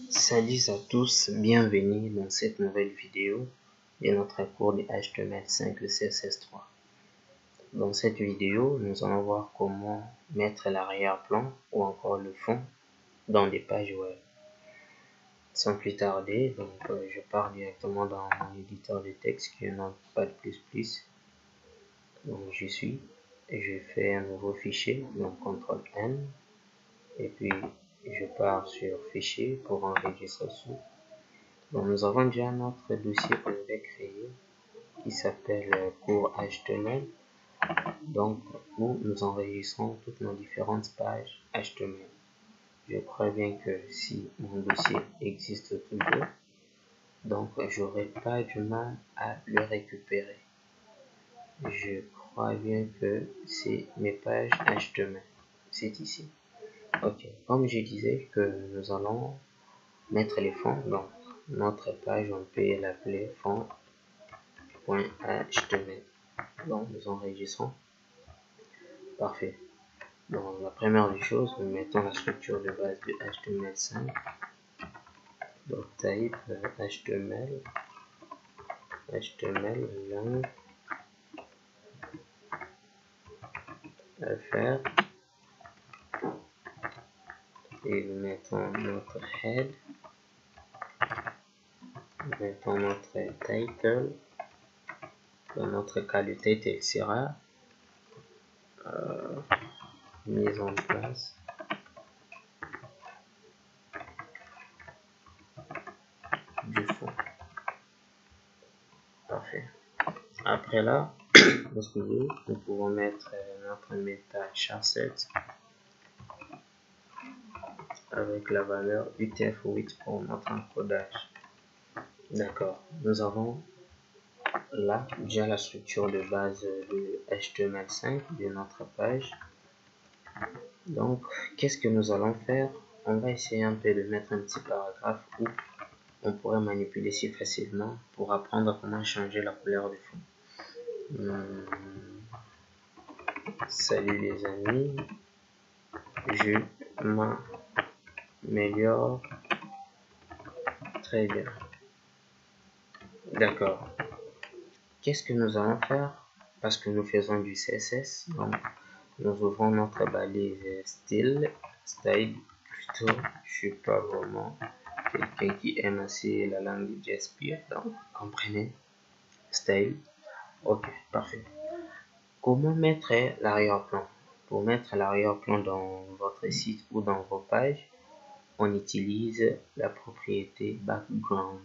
Salut à tous, bienvenue dans cette nouvelle vidéo de notre cours de HTML5 et CSS3. Dans cette vidéo, nous allons voir comment mettre l'arrière-plan ou encore le fond dans des pages web. Sans plus tarder, je pars directement dans mon éditeur de texte qui est Notepad++. Donc j'y suis et je fais un nouveau fichier, donc CTRL-N, et puis je pars sur fichier pour enregistrer dessus. Donc, nous avons déjà notre dossier qu'on avait créé qui s'appelle cours HTML, donc où nous enregistrons toutes nos différentes pages HTML. Je crois bien que si mon dossier existe toujours, donc j'aurai pas du mal à le récupérer. Je crois bien que c'est mes pages HTML, c'est ici. Ok, comme je disais que nous allons mettre les fonds, donc notre page on peut l'appeler fond.html. donc nous enregistrons. Parfait. Donc la première des choses, nous mettons la structure de base de HTML5. donc type HTML lang fr, et nous mettons notre head, nous mettons notre title. Dans notre cas, le title sera mise en place du fond. Parfait. Après là, nous pouvons mettre notre méta charset avec la valeur UTF-8 pour notre encodage. D'accord. Nous avons là déjà la structure de base de HTML5 de notre page. Donc, qu'est-ce que nous allons faire? On va essayer un peu de mettre un petit paragraphe où on pourrait manipuler si facilement pour apprendre comment changer la couleur du fond. Salut les amis, je m'améliore très bien. D'accord. Qu'est-ce que nous allons faire? Parce que nous faisons du CSS, donc nous ouvrons notre balise style plutôt. Je suis pas vraiment quelqu'un qui aime assez la langue de JSP, donc comprenez. Style. Ok, parfait. Comment mettre l'arrière-plan? Pour mettre l'arrière-plan dans votre site ou dans vos pages, on utilise la propriété background.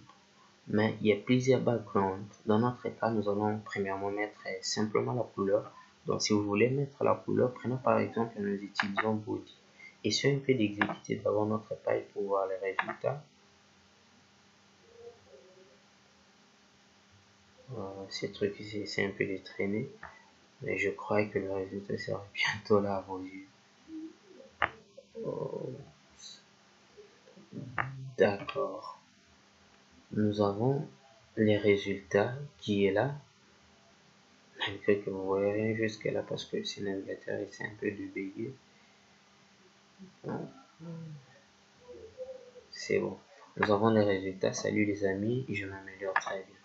Mais il y a plusieurs backgrounds. Dans notre cas, nous allons premièrement mettre simplement la couleur. Donc, si vous voulez mettre la couleur, prenons par exemple, nous utilisons body. Et si on fait d'exécuter d'abord notre page pour voir les résultats. Ces trucs ici, c'est un peu de traîner. Mais je crois que le résultat sera bientôt là à vos yeux. Oh. D'accord. Nous avons les résultats qui est là. Malgré que vous voyez rien jusque là parce que ce navigateur est un peu débugué. C'est bon. Nous avons les résultats. Salut les amis, je m'améliore très bien.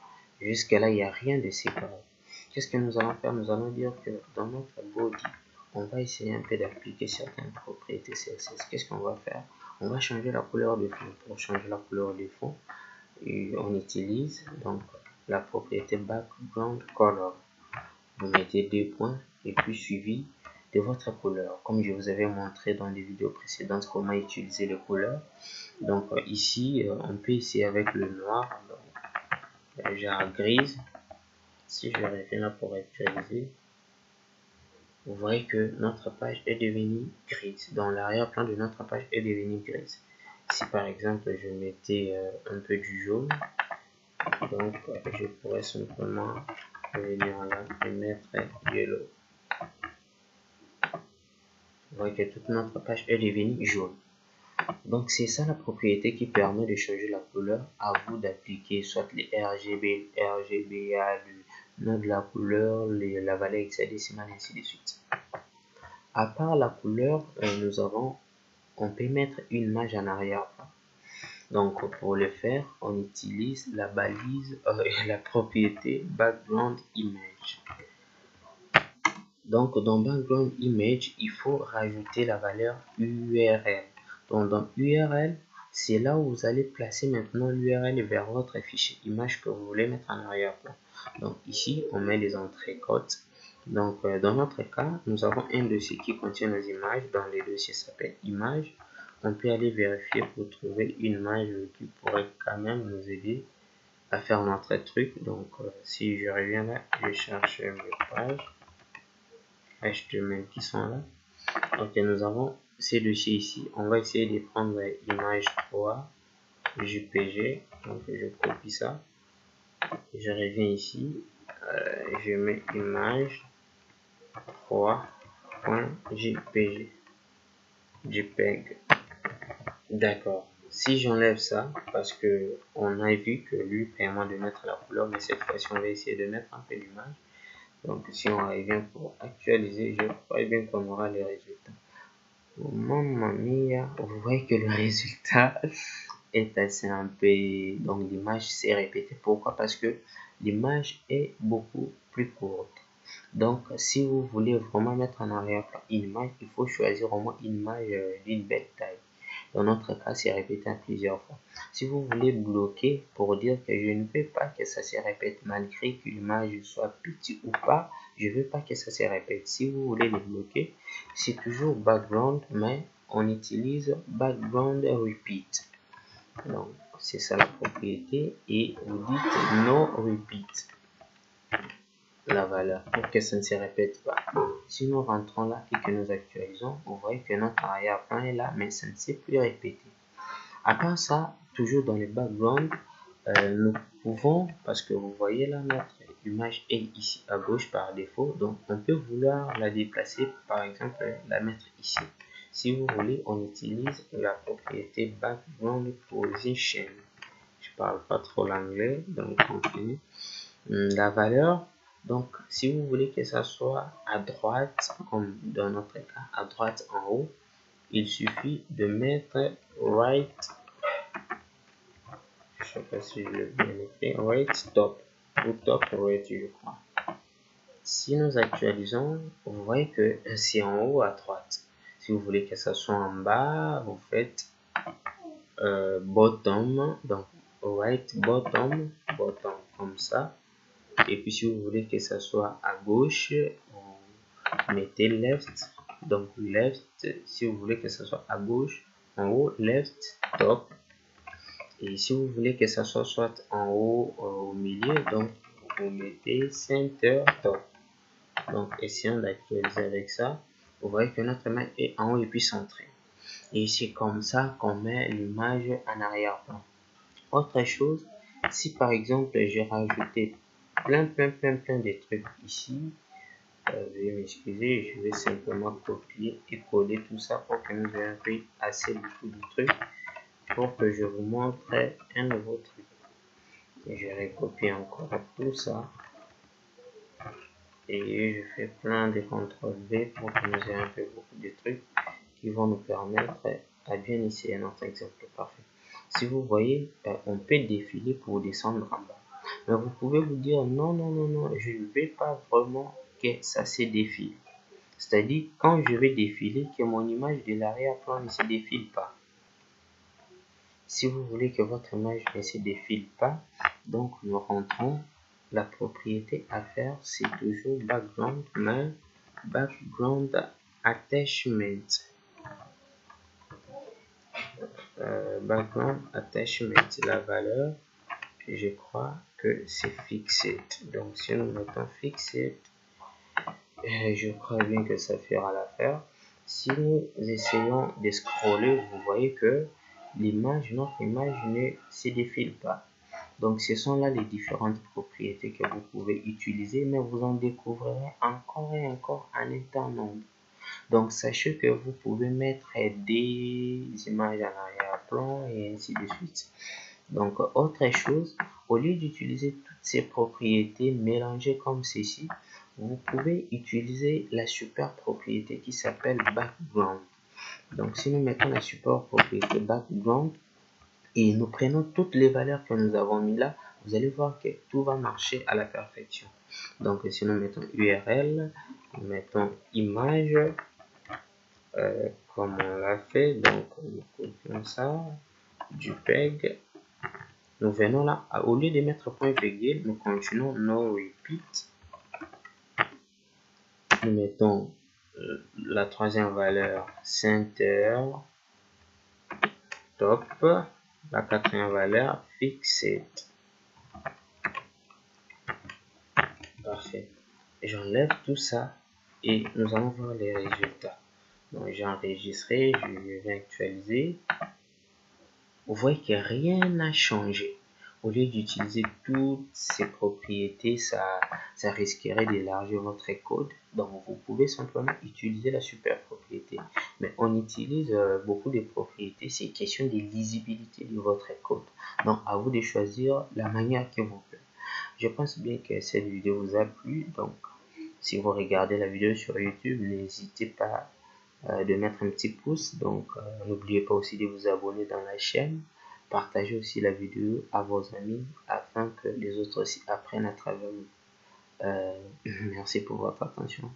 Jusque là, il n'y a rien de séparé. Qu'est-ce que nous allons faire? Nous allons dire que dans notre body, on va essayer un peu d'appliquer certaines propriétés CSS. Qu'est-ce qu'on va faire? On va changer la couleur du fond. Pour changer la couleur du fond, on utilise donc la propriété background color. Vous mettez 2 points et puis suivi de votre couleur. Comme je vous avais montré dans les vidéos précédentes comment utiliser les couleurs. Donc ici, on peut essayer avec le noir, donc, genre grise. Si je reviens là pour actualiser, vous voyez que notre page est devenue grise. Donc l'arrière-plan de notre page est devenu grise. Si par exemple je mettais un peu du jaune, donc je pourrais simplement venir là et mettre yellow. Vous voyez que toute notre page est devenue jaune. Donc c'est ça la propriété qui permet de changer la couleur. À vous d'appliquer soit les RGB, RGBA, le nom de la couleur, la valeur hexadécimale, ainsi de suite. À part la couleur, on peut mettre une image en arrière-plan. Donc pour le faire, on utilise la balise, la propriété background image. Donc dans background image, il faut rajouter la valeur URL. Donc dans URL, c'est là où vous allez placer maintenant l'URL vers votre fichier image que vous voulez mettre en arrière-plan. Donc ici, on met les entrées codes. Donc dans notre cas, nous avons un dossier qui contient nos images. Dans les dossiers s'appelle images. On peut aller vérifier pour trouver une image qui pourrait quand même nous aider à faire notre truc. Donc si je reviens là, je cherche mes pages HTML qui sont là. Ok, nous avons ces dossiers ici. On va essayer de prendre image 3 JPG. Donc je copie ça. Je reviens ici. Je mets image 3.jpg. JPEG. D'accord. Si j'enlève ça, parce que on a vu que lui permet de mettre la couleur, mais cette fois-ci on va essayer de mettre un peu d'image. Donc si on revient pour actualiser, je crois bien qu'on aura les résultats. Oh, mamma mia, vous voyez que le résultat est assez un peu... Donc l'image s'est répétée. Pourquoi? Parce que l'image est beaucoup plus courte. Donc si vous voulez vraiment mettre en arrière-plan une image, il faut choisir au moins une image d'une belle taille. Dans notre cas, c'est répété plusieurs fois. Si vous voulez bloquer pour dire que je ne veux pas que ça se répète malgré que l'image soit petite ou pas, je ne veux pas que ça se répète. Si vous voulez le bloquer, c'est toujours background, mais on utilise background repeat. Donc, c'est ça la propriété et vous dites no repeat la valeur pour que ça ne se répète pas. Si nous rentrons là et que nous actualisons, vous voyez que notre arrière-plan est là, mais ça ne s'est plus répété. À part ça, toujours dans le background, nous pouvons, parce que vous voyez là, notre image est ici à gauche par défaut, donc on peut vouloir la déplacer, par exemple, la mettre ici. Si vous voulez, on utilise la propriété background position. Je parle pas trop l'anglais, donc on continue. La valeur, donc si vous voulez que ça soit à droite, comme dans notre cas, à droite en haut, il suffit de mettre right, je sais pas si je l'ai bien écrit, right top ou top right, je crois. Si nous actualisons, vous voyez que c'est en haut à droite. Si vous voulez que ça soit en bas, vous faites bottom, donc right bottom, bottom comme ça. Et puis si vous voulez que ça soit à gauche, vous mettez left, donc left. Si vous voulez que ça soit à gauche, en haut, left top. Et si vous voulez que ça soit en haut, au milieu, donc vous mettez center top. Donc essayons d'actualiser avec ça. Vous voyez que notre main est en haut et puis centrée. Et c'est comme ça qu'on met l'image en arrière-plan. Autre chose, si par exemple j'ai rajouté plein de trucs ici, veuillez m'excuser, je vais simplement copier et coller tout ça pour que nous ayons pris assez beaucoup de trucs pour que je vous montre un nouveau truc. Et je vais copier encore tout ça et je fais plein de CTRL V pour que nous ayons un peu beaucoup de trucs qui vont nous permettre à bien essayer notre exemple parfait. Si vous voyez, on peut défiler pour descendre en bas. Mais vous pouvez vous dire non, je ne veux pas vraiment que ça se défile. C'est-à-dire, quand je vais défiler, que mon image de l'arrière-plan ne se défile pas. Si vous voulez que votre image ne se défile pas, donc nous rentrons. La propriété à faire, c'est toujours background, mais background attachment. Background attachment, la valeur, je crois que c'est fixed. Donc si nous mettons fixed, je crois bien que ça fera l'affaire. Si nous essayons de scroller, vous voyez que l'image, notre image ne se défile pas. Donc ce sont là les différentes propriétés que vous pouvez utiliser, mais vous en découvrirez encore et encore en un temps nombre. Donc sachez que vous pouvez mettre des images en arrière-plan et ainsi de suite. Donc autre chose, au lieu d'utiliser toutes ces propriétés mélangées comme ceci, vous pouvez utiliser la super propriété qui s'appelle background. Donc si nous mettons la super propriété background, et nous prenons toutes les valeurs que nous avons mis là, vous allez voir que tout va marcher à la perfection. Donc si nous mettons URL, nous mettons image, comme on l'a fait, donc nous copions ça, du PEG, nous venons là, au lieu de mettre point virgule, nous continuons no repeat, nous mettons la troisième valeur center top, la quatrième valeur fixed. Parfait. J'enlève tout ça et nous allons voir les résultats. Donc j'ai enregistré, je vais actualiser. Vous voyez que rien n'a changé. Au lieu d'utiliser toutes ces propriétés, ça risquerait d'élargir votre code. Donc vous pouvez simplement utiliser la super propriété. Mais on utilise beaucoup de propriétés. C'est question de lisibilité de votre code. Donc à vous de choisir la manière qui vous plaît. Je pense bien que cette vidéo vous a plu. Donc si vous regardez la vidéo sur YouTube, n'hésitez pas de mettre un petit pouce. Donc n'oubliez pas aussi de vous abonner dans la chaîne. Partagez aussi la vidéo à vos amis afin que les autres aussi apprennent à travers vous. Merci pour votre attention.